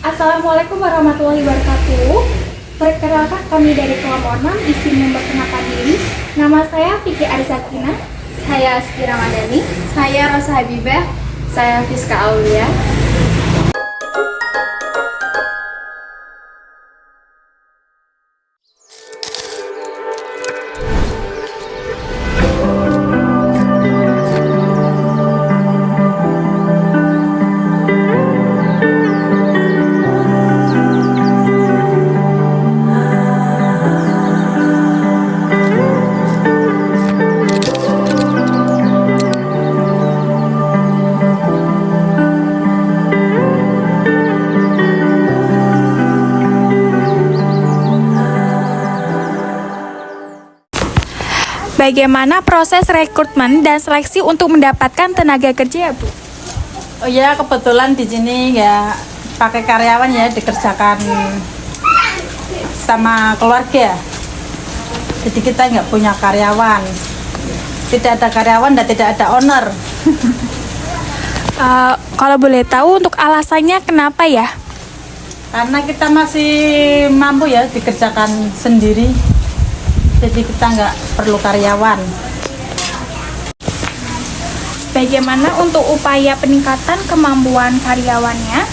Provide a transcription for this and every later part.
Assalamualaikum warahmatullahi wabarakatuh. Perkenalkan kami dari kelompok 6 izin memperkenalkan diri. Nama saya Vicky Arizakina. Saya Aski Ramadhani. Saya Rosa Habibah. Saya Fiska Aulia. Bagaimana proses rekrutmen dan seleksi untuk mendapatkan tenaga kerja, Bu? Oh ya, kebetulan di sini nggak pakai karyawan ya, dikerjakan sama keluarga. Jadi kita nggak punya karyawan, tidak ada karyawan dan tidak ada owner. Kalau boleh tahu untuk alasannya kenapa ya? Karena kita masih mampu ya dikerjakan sendiri. Jadi kita nggak perlu karyawan. Bagaimana untuk upaya peningkatan kemampuan karyawannya?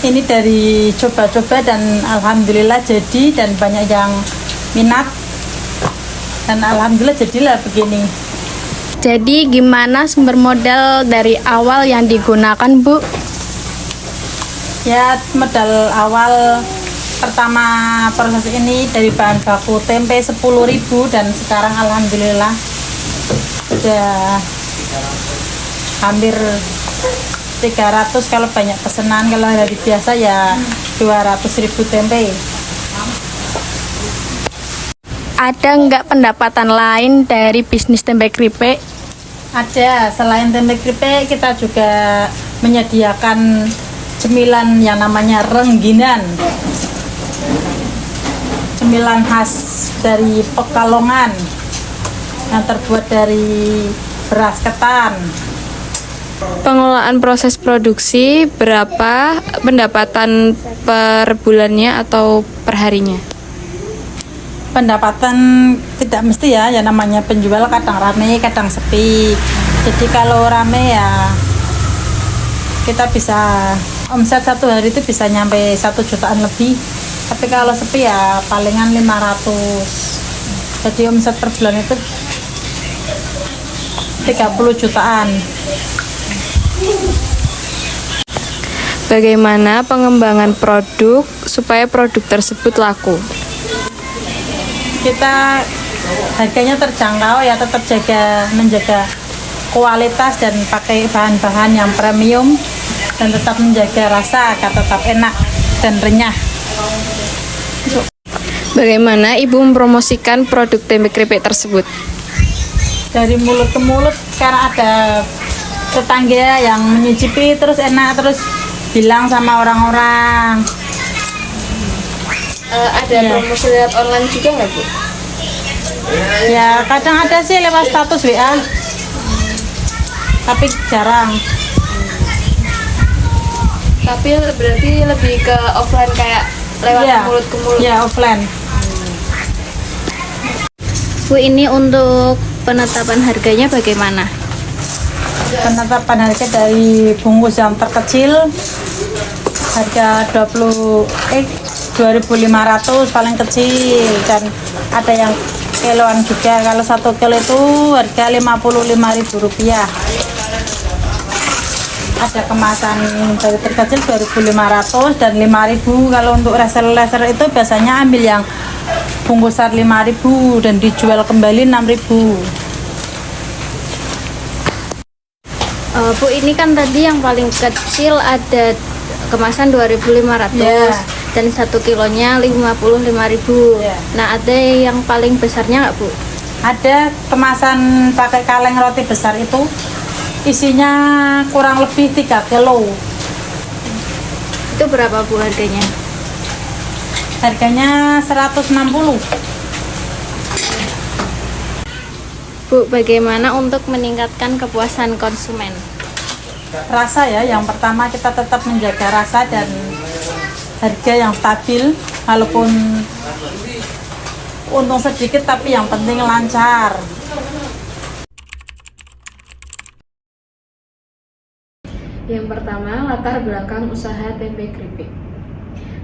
Ini dari coba-coba dan alhamdulillah jadi, dan banyak yang minat, dan alhamdulillah jadilah begini. Jadi gimana sumber modal dari awal yang digunakan, Bu? Ya, modal awal pertama proses ini dari bahan baku tempe 10.000, dan sekarang alhamdulillah sudah hampir 300 kalau banyak pesanan. Kalau hari biasa ya 200.000 tempe. Ada nggak pendapatan lain dari bisnis tempe keripik? Ada, selain tempe keripik kita juga menyediakan cemilan yang namanya rengginan, cemilan khas dari Pekalongan yang terbuat dari beras ketan. Pengelolaan proses produksi, berapa pendapatan per bulannya atau per harinya? Pendapatan tidak mesti ya, ya namanya penjual kadang rame kadang sepi. Jadi kalau rame ya kita bisa omset satu hari itu bisa nyampe 1 jutaan lebih. Tapi kalau sepi ya palingan 500. Jadi omset per bulan itu 30 jutaan. Bagaimana pengembangan produk supaya produk tersebut laku? Kita harganya terjangkau ya, tetap menjaga kualitas dan pakai bahan-bahan yang premium, dan tetap menjaga rasa agar tetap enak dan renyah. Bagaimana Ibu mempromosikan produk tempe keripik tersebut? Dari mulut ke mulut, karena ada tetangga yang menyicipi terus enak, terus bilang sama orang-orang. Ada promosi lewat online juga nggak, Bu? Ya kadang ada sih lewat status WA, tapi jarang. Tapi berarti lebih ke offline, kayak lewat Ya, mulut ke mulut. ya offline. Bu, ini untuk penetapan harganya bagaimana? Penetapan harga dari bungkus yang terkecil harga 2.500 paling kecil, dan ada yang kiloan juga. Kalau 1 kilo itu harga Rp55.000. Ada kemasan dari terkecil 2.500 dan 5.000. Kalau untuk laser itu biasanya ambil yang bungkusan 5.000 dan dijual kembali 6.000. Bu, ini kan tadi yang paling kecil ada kemasan 2.500 Ya. dan 1 kilonya 55.000. Ya. Nah, ada yang paling besarnya nggak, Bu? Ada kemasan pakai kaleng roti besar itu isinya kurang lebih 3 kilo. Itu berapa, Bu, harganya? Harganya 160. Bu, bagaimana untuk meningkatkan kepuasan konsumen? rasa ya. Yang pertama kita tetap menjaga rasa dan harga yang stabil, walaupun untung sedikit tapi yang penting lancar. Yang pertama, latar belakang usaha tempe keripik.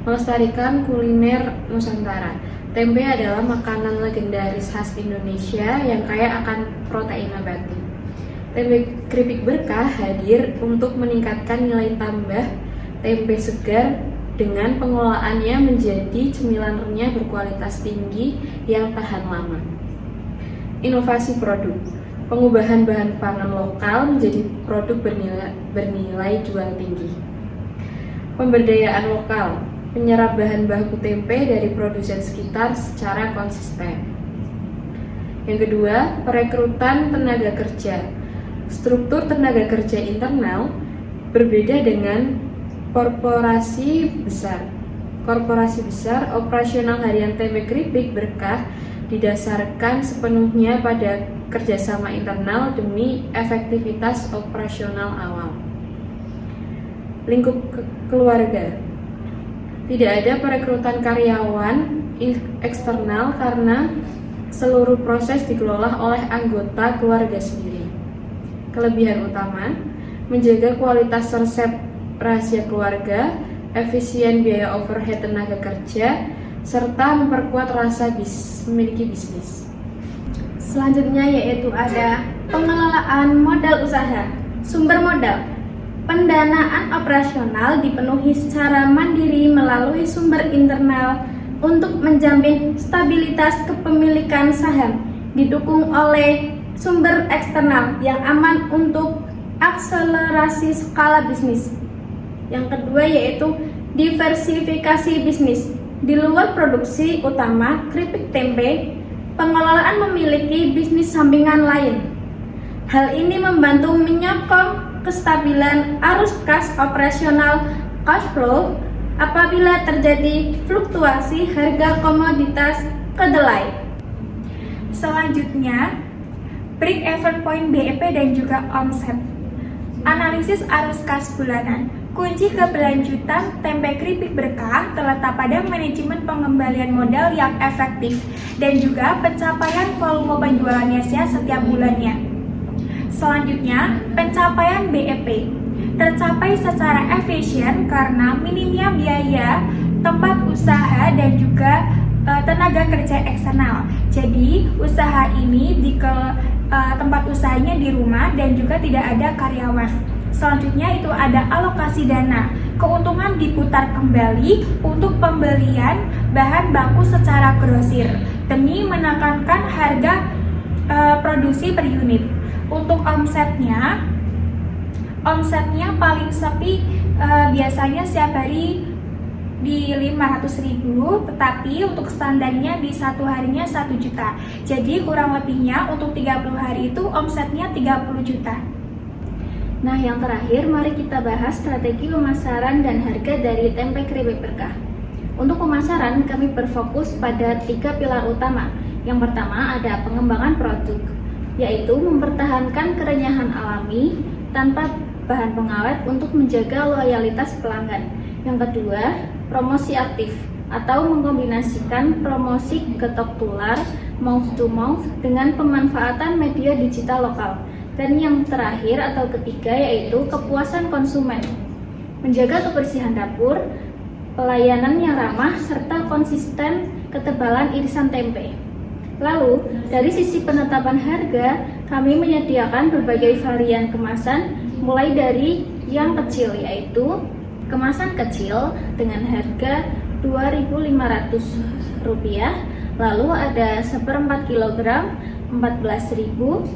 Melestarikan kuliner Nusantara. Tempe adalah makanan legendaris khas Indonesia yang kaya akan protein nabati. Tempe keripik berkah hadir untuk meningkatkan nilai tambah tempe segar dengan pengelolaannya menjadi cemilan renyah berkualitas tinggi yang tahan lama. Inovasi produk. Pengubahan bahan pangan lokal menjadi produk bernilai jual tinggi. Pemberdayaan lokal, menyerap bahan baku tempe dari produsen sekitar secara konsisten. Yang kedua, perekrutan tenaga kerja. Struktur tenaga kerja internal berbeda dengan korporasi besar. Korporasi besar, operasional harian tempe keripik berkah didasarkan sepenuhnya pada kerjasama internal demi efektivitas operasional awal. Lingkup keluarga. Tidak ada perekrutan karyawan eksternal karena seluruh proses dikelola oleh anggota keluarga sendiri. Kelebihan utama, menjaga kualitas resep rahasia keluarga, efisien biaya overhead tenaga kerja, serta memperkuat rasa memiliki bisnis. Selanjutnya yaitu ada pengelolaan modal usaha, sumber modal. Pendanaan operasional dipenuhi secara mandiri melalui sumber internal untuk menjamin stabilitas kepemilikan saham, didukung oleh sumber eksternal yang aman untuk akselerasi skala bisnis. Yang kedua yaitu diversifikasi bisnis. Di luar produksi utama keripik tempe, pengelolaan memiliki bisnis sampingan lain. Hal ini membantu menyokong kestabilan arus kas operasional cash flow apabila terjadi fluktuasi harga komoditas kedelai. Selanjutnya, break-even point BEP dan juga omset. Analisis arus kas bulanan. Kunci keberlanjutan tempe keripik berkah terletak pada manajemen pengembalian modal yang efektif dan juga pencapaian volume penjualannya setiap bulannya. Selanjutnya, pencapaian BEP tercapai secara efisien karena minimnya biaya tempat usaha dan juga tenaga kerja eksternal. Jadi, usaha ini tempat usahanya di rumah dan juga tidak ada karyawan. Selanjutnya itu ada alokasi dana. Keuntungan diputar kembali untuk pembelian bahan baku secara grosir demi menekankan harga produksi per unit. Untuk omsetnya paling sepi biasanya setiap hari di 500.000, tetapi untuk standarnya di satu harinya 1 juta. Jadi kurang lebihnya untuk 30 hari itu omsetnya 30 juta. Nah, yang terakhir mari kita bahas strategi pemasaran dan harga dari tempe keripik berkah. Untuk pemasaran kami berfokus pada 3 pilar utama. Yang pertama ada pengembangan produk, yaitu mempertahankan kerenyahan alami tanpa bahan pengawet untuk menjaga loyalitas pelanggan. Yang kedua, promosi aktif atau mengkombinasikan promosi ketok tular mouth to mouth dengan pemanfaatan media digital lokal. Dan yang terakhir atau ketiga yaitu kepuasan konsumen, menjaga kebersihan dapur, pelayanan yang ramah, serta konsisten ketebalan irisan tempe. Lalu, dari sisi penetapan harga, kami menyediakan berbagai varian kemasan mulai dari yang kecil yaitu kemasan kecil dengan harga Rp2.500, lalu ada 1/4 kg 14.000,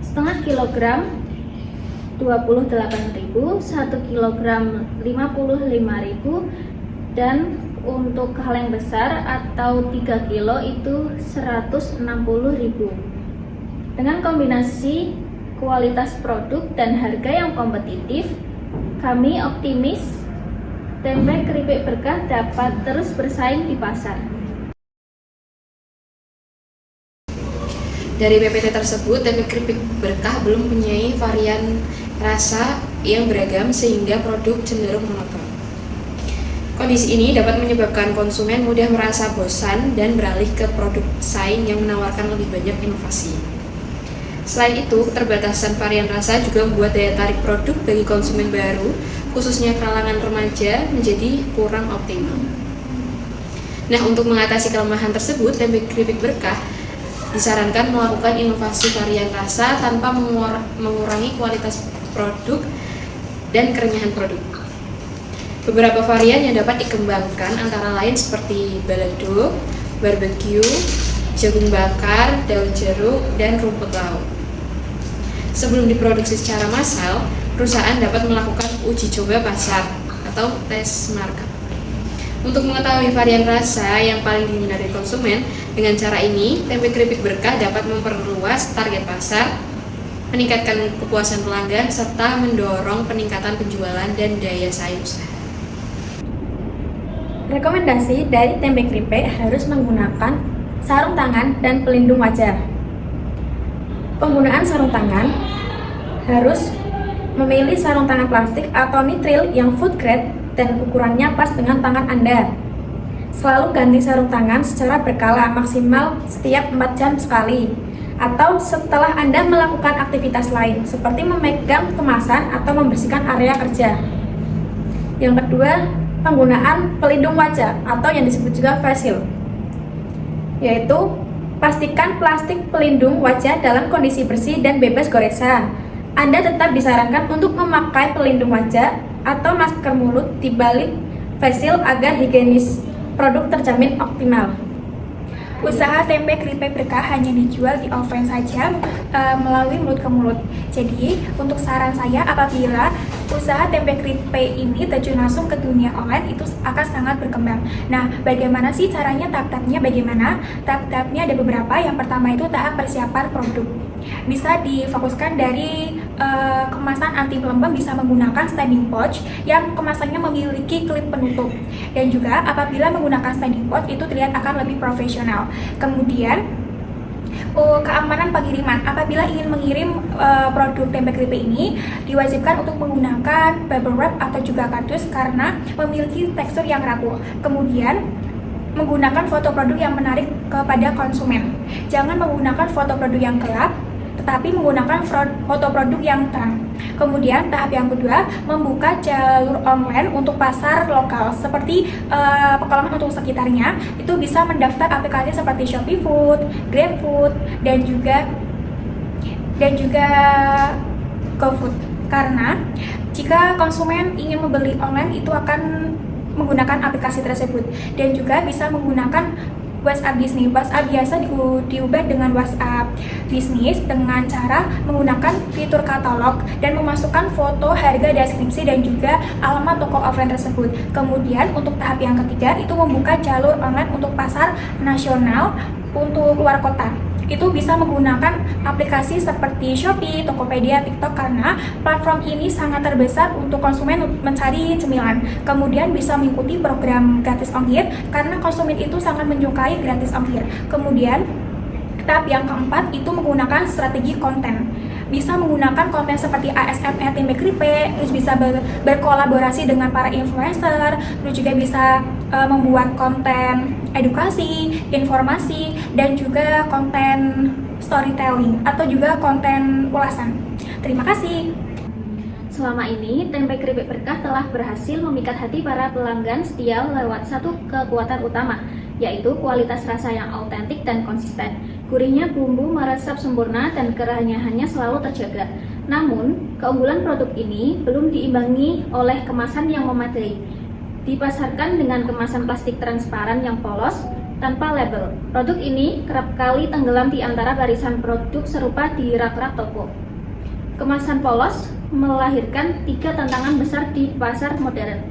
setengah kilogram 28.000, 1 kilogram 55.000, dan untuk hal yang besar atau 3 kilo itu 160.000. Dengan kombinasi kualitas produk dan harga yang kompetitif, kami optimis tempe keripik berkah dapat terus bersaing di pasar. Dari PPT tersebut, tempe keripik berkah belum mempunyai varian rasa yang beragam sehingga produk cenderung monoton. Kondisi ini dapat menyebabkan konsumen mudah merasa bosan dan beralih ke produk saing yang menawarkan lebih banyak inovasi. Selain itu, keterbatasan varian rasa juga membuat daya tarik produk bagi konsumen baru, khususnya kalangan remaja, menjadi kurang optimal. Nah, untuk mengatasi kelemahan tersebut, tempe keripik berkah disarankan melakukan inovasi varian rasa tanpa mengurangi kualitas produk dan kerenyahan produk. Beberapa varian yang dapat dikembangkan antara lain seperti balado, barbecue, jagung bakar, daun jeruk, dan rumput laut. Sebelum diproduksi secara massal, perusahaan dapat melakukan uji coba pasar atau tes market. Untuk mengetahui varian rasa yang paling diminati konsumen, dengan cara ini, tempe keripik berkah dapat memperluas target pasar, meningkatkan kepuasan pelanggan, serta mendorong peningkatan penjualan dan daya saing usaha. Rekomendasi dari tempe keripik harus menggunakan sarung tangan dan pelindung wajah. Penggunaan sarung tangan harus memilih sarung tangan plastik atau nitril yang food grade dan ukurannya pas dengan tangan Anda. Selalu ganti sarung tangan secara berkala, maksimal setiap 4 jam sekali, atau setelah Anda melakukan aktivitas lain seperti memegang kemasan atau membersihkan area kerja. Yang kedua, penggunaan pelindung wajah atau yang disebut juga face shield, yaitu pastikan plastik pelindung wajah dalam kondisi bersih dan bebas goresan. Anda tetap disarankan untuk memakai pelindung wajah atau masker mulut di balik face shield agar higienis produk terjamin optimal. Usaha tempe keripik berkah hanya dijual di offline saja melalui mulut ke mulut. Jadi, untuk saran saya, apabila usaha tempe keripik ini terjun langsung ke dunia online, itu akan sangat berkembang. Nah, bagaimana sih caranya, tahap-tahapnya bagaimana? Tahap-tahapnya ada beberapa. Yang pertama itu tahap persiapan produk. Bisa difokuskan dari kemasan anti pelembab, bisa menggunakan standing pouch yang kemasannya memiliki klip penutup, dan juga apabila menggunakan standing pouch itu terlihat akan lebih profesional. Kemudian keamanan pengiriman, apabila ingin mengirim produk tempe keripik ini diwajibkan untuk menggunakan bubble wrap atau juga kardus karena memiliki tekstur yang rapuh. Kemudian menggunakan foto produk yang menarik kepada konsumen. Jangan menggunakan foto produk yang gelap, tetapi menggunakan foto produk yang terang. Kemudian tahap yang kedua, membuka jalur online untuk pasar lokal seperti Pekalongan untuk sekitarnya. Itu bisa mendaftar aplikasi seperti Shopee Food, GrabFood, dan juga GoFood. Karena jika konsumen ingin membeli online itu akan menggunakan aplikasi tersebut, dan juga bisa menggunakan WhatsApp bisnis. WhatsApp biasa diubah dengan WhatsApp bisnis dengan cara menggunakan fitur katalog dan memasukkan foto, harga, deskripsi, dan juga alamat toko offline tersebut. Kemudian untuk tahap yang ketiga itu membuka jalur online untuk pasar nasional untuk luar kota. Itu bisa menggunakan aplikasi seperti Shopee, Tokopedia, TikTok karena platform ini sangat terbesar untuk konsumen mencari cemilan. Kemudian bisa mengikuti program gratis ongkir karena konsumen itu sangat menyukai gratis ongkir. Kemudian tahap yang keempat itu menggunakan strategi konten. Bisa menggunakan konten seperti ASMR tempe keripik, terus bisa berkolaborasi dengan para influencer, terus juga bisa membuat konten edukasi, informasi, dan juga konten storytelling atau juga konten ulasan. Terima kasih. Selama ini, tempe keripik berkah telah berhasil memikat hati para pelanggan setia lewat satu kekuatan utama, yaitu kualitas rasa yang autentik dan konsisten. Gurihnya bumbu meresap sempurna dan kerenyahannya selalu terjaga. Namun, keunggulan produk ini belum diimbangi oleh kemasan yang memadai. Dipasarkan dengan kemasan plastik transparan yang polos, tanpa label. Produk ini kerap kali tenggelam di antara barisan produk serupa di rak-rak toko. Kemasan polos melahirkan 3 tantangan besar di pasar modern.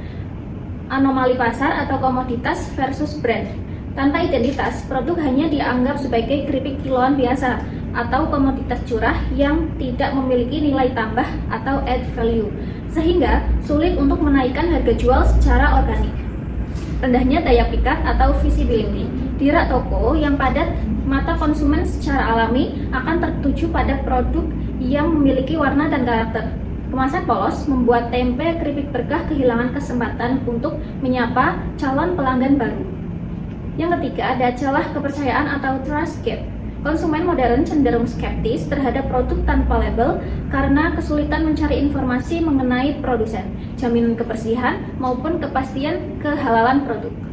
Anomali pasar atau komoditas versus brand. Tanpa identitas, produk hanya dianggap sebagai keripik kiloan biasa atau komoditas curah yang tidak memiliki nilai tambah atau add value, sehingga sulit untuk menaikkan harga jual secara organik. Rendahnya daya pikat atau visibility. Di rak toko yang padat, mata konsumen secara alami akan tertuju pada produk yang memiliki warna dan karakter. Kemasan polos membuat tempe keripik berkah kehilangan kesempatan untuk menyapa calon pelanggan baru. Yang ketiga, ada celah kepercayaan atau trust gap. Konsumen modern cenderung skeptis terhadap produk tanpa label karena kesulitan mencari informasi mengenai produsen, jaminan kebersihan, maupun kepastian kehalalan produk.